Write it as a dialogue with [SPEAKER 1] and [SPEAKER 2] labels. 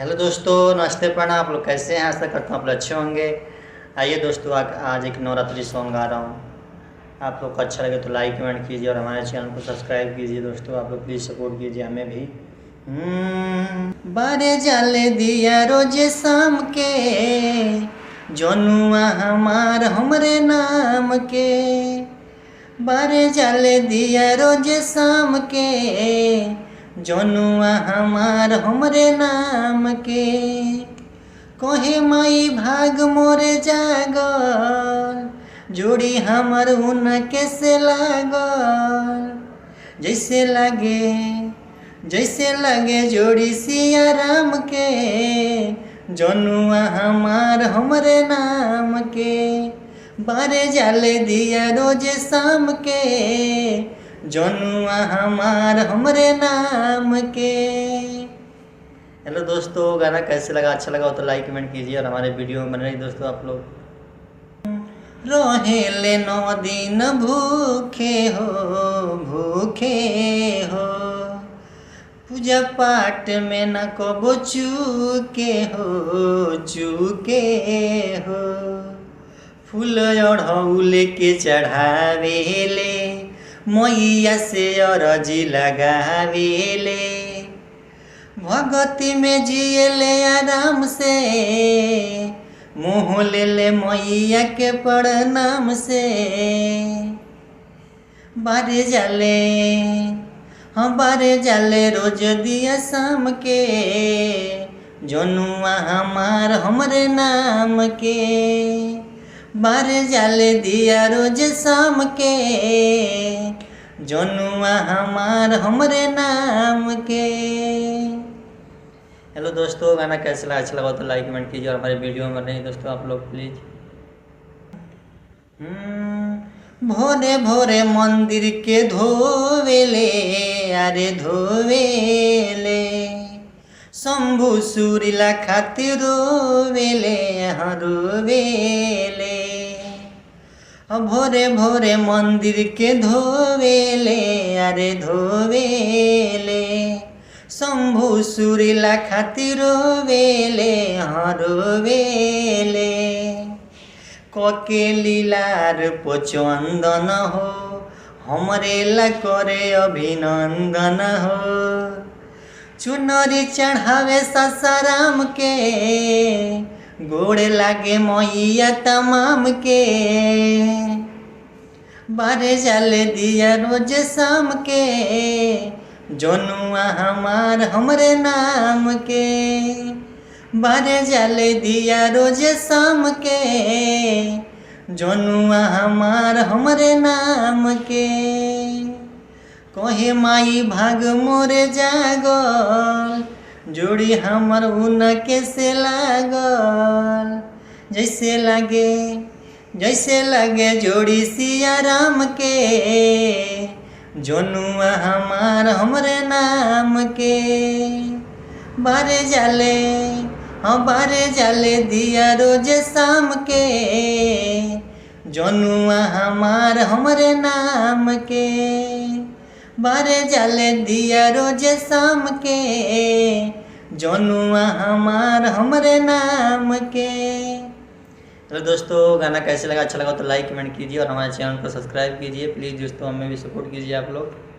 [SPEAKER 1] Hello दोस्तों, नमस्ते प्रणाम। आप लोग कैसे हैं? आशा करता हूँ आप लोग अच्छे होंगे। आइए दोस्तों, आज एक नवरात्रि सॉन्ग गा रहा हूँ। आप लोग को अच्छा लगे तो लाइक कमेंट कीजिए और हमारे चैनल को सब्सक्राइब कीजिए। दोस्तों आप लोग प्लीज़ सपोर्ट कीजिए हमें भी। बारे जाले दिया रोजे शाम के, जनुआ हमार हमरे नाम के। बारे जाले दिया रोजे शाम के, जनुआ हमार हमरे नाम के। कहे माई भाग मोरे जागल, जोड़ी हमर उनके से लागल। जैसे लगे जोड़ी सिया राम के, जनुआ हमार हमरे नाम के। बारे जाले दिया रोजे शाम के, जनुआ हमार हमरे नाम के। हेलो दोस्तों, गाना कैसे लगा? अच्छा लगा हो तो लाइक कमेंट कीजिए और हमारे वीडियो में बने रहिए। दोस्तों आप लोग रहेले 9 दिन भूखे हो, पूजा पाठ में न कबो चूके हो। फूल अढ़ौल के चढ़ावेले, मैया से अरजी लगावेले। भगती में जियले आराम से, मुँह ले मैया के प्रणाम से। बारे जाले रोज दिया शाम के, जनुआ हमार हमरे नाम के। बारे जाले दिया रोज शाम के, जनुआ हमार हमरे नाम के। हेलो दोस्तों, गाना कैसा लगा? अच्छा लगा तो लाइक कमेंट कीजिए और हमारे वीडियो में बने रहिए। दोस्तों आप लोग प्लीज। भोरे भोरे मंदिर के धोवेले, अरे धोवेले। शंभु सूरीला खातिर रोवेले, रोवेले। भोरे भोरे मंदिर के धोवेले, अरे धोवेले। शंभु सूरीला खातिर रोवेले, रोवेले। कके लीलार पोचंदन हो, हमरे ला करे अभिनंदन हो। चुनरी चढ़ावे सासाराम के, गोड़े लागे मैया तमाम के। बारे जाले दिया रोज शाम के, जनुआ हमार हमरे नाम के। बारे जाले दिया रोज शाम के, जनुआ हमार हमरे नाम के। कहे माई भाग मोरे जागल, जोड़ी हमर उनके से लागल। जैसे लगे जोड़ी सिया राम के, जनुआ हमार हमरे नाम के। बारे जाले दिया रोज शाम के, जनुआ हमार हमरे नाम के। बारे जाले दिया रोज शाम के, जनुआ हमार हमरे नाम के। तो दोस्तों गाना कैसे लगा? अच्छा लगा तो लाइक कमेंट कीजिए और हमारे चैनल को सब्सक्राइब कीजिए प्लीज़। दोस्तों हमें भी सपोर्ट कीजिए आप लोग।